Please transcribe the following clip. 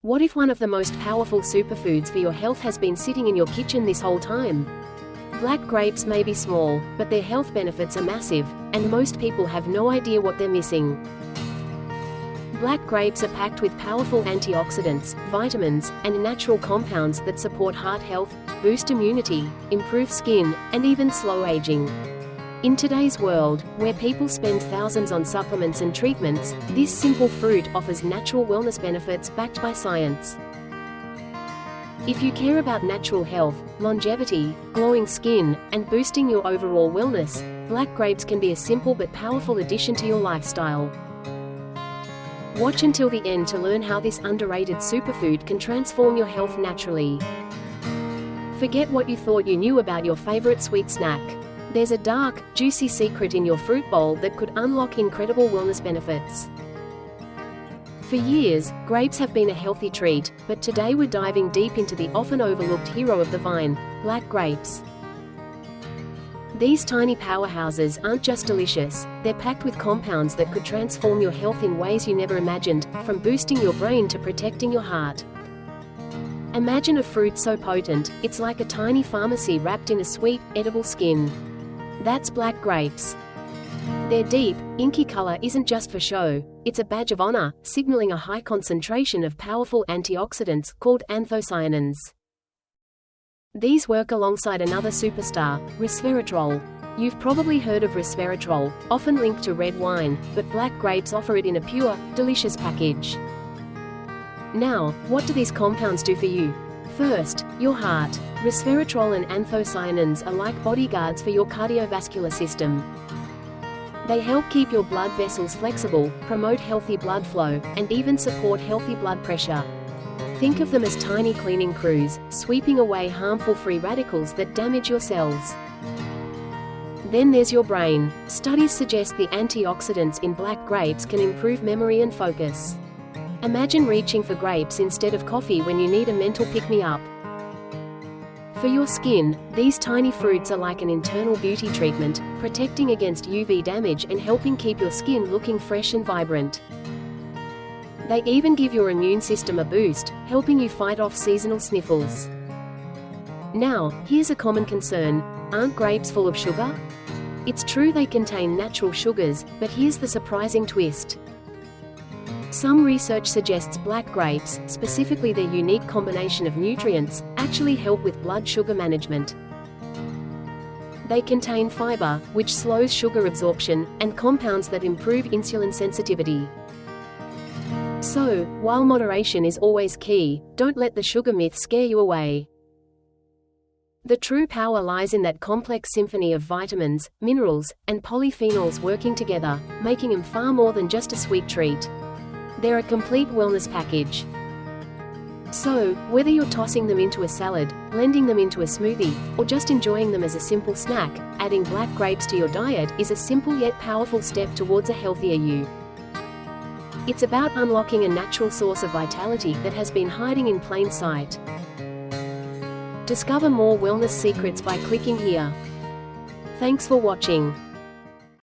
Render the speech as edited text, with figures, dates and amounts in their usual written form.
What if one of the most powerful superfoods for your health has been sitting in your kitchen this whole time? Black grapes may be small, but their health benefits are massive, and most people have no idea what they're missing. Black grapes are packed with powerful antioxidants, vitamins, and natural compounds that support heart health, boost immunity, improve skin, and even slow aging. In today's world, where people spend thousands on supplements and treatments, this simple fruit offers natural wellness benefits backed by science. If you care about natural health, longevity, glowing skin, and boosting your overall wellness, black grapes can be a simple but powerful addition to your lifestyle. Watch until the end to learn how this underrated superfood can transform your health naturally. Forget what you thought you knew about your favorite sweet snack. There's a dark, juicy secret in your fruit bowl that could unlock incredible wellness benefits. For years, grapes have been a healthy treat, but today we're diving deep into the often overlooked hero of the vine, black grapes. These tiny powerhouses aren't just delicious, they're packed with compounds that could transform your health in ways you never imagined, from boosting your brain to protecting your heart. Imagine a fruit so potent, it's like a tiny pharmacy wrapped in a sweet, edible skin. That's black grapes. Their deep, inky color isn't just for show, it's a badge of honor, signaling a high concentration of powerful antioxidants called anthocyanins. These work alongside another superstar, resveratrol. You've probably heard of resveratrol, often linked to red wine, but black grapes offer it in a pure, delicious package. Now, what do these compounds do for you? First, your heart. Resveratrol and anthocyanins are like bodyguards for your cardiovascular system. They help keep your blood vessels flexible, promote healthy blood flow, and even support healthy blood pressure. Think of them as tiny cleaning crews, sweeping away harmful free radicals that damage your cells. Then there's your brain. Studies suggest the antioxidants in black grapes can improve memory and focus. Imagine reaching for grapes instead of coffee when you need a mental pick-me-up. For your skin, these tiny fruits are like an internal beauty treatment, protecting against UV damage and helping keep your skin looking fresh and vibrant. They even give your immune system a boost, helping you fight off seasonal sniffles. Now, here's a common concern: aren't grapes full of sugar? It's true they contain natural sugars, but here's the surprising twist. Some research suggests black grapes, specifically their unique combination of nutrients, actually help with blood sugar management. They contain fiber, which slows sugar absorption, and compounds that improve insulin sensitivity. So, while moderation is always key, don't let the sugar myth scare you away. The true power lies in that complex symphony of vitamins, minerals, and polyphenols working together, making them far more than just a sweet treat. They're a complete wellness package. So, whether you're tossing them into a salad, blending them into a smoothie, or just enjoying them as a simple snack, adding black grapes to your diet is a simple yet powerful step towards a healthier you. It's about unlocking a natural source of vitality that has been hiding in plain sight. Discover more wellness secrets by clicking here. Thanks for watching.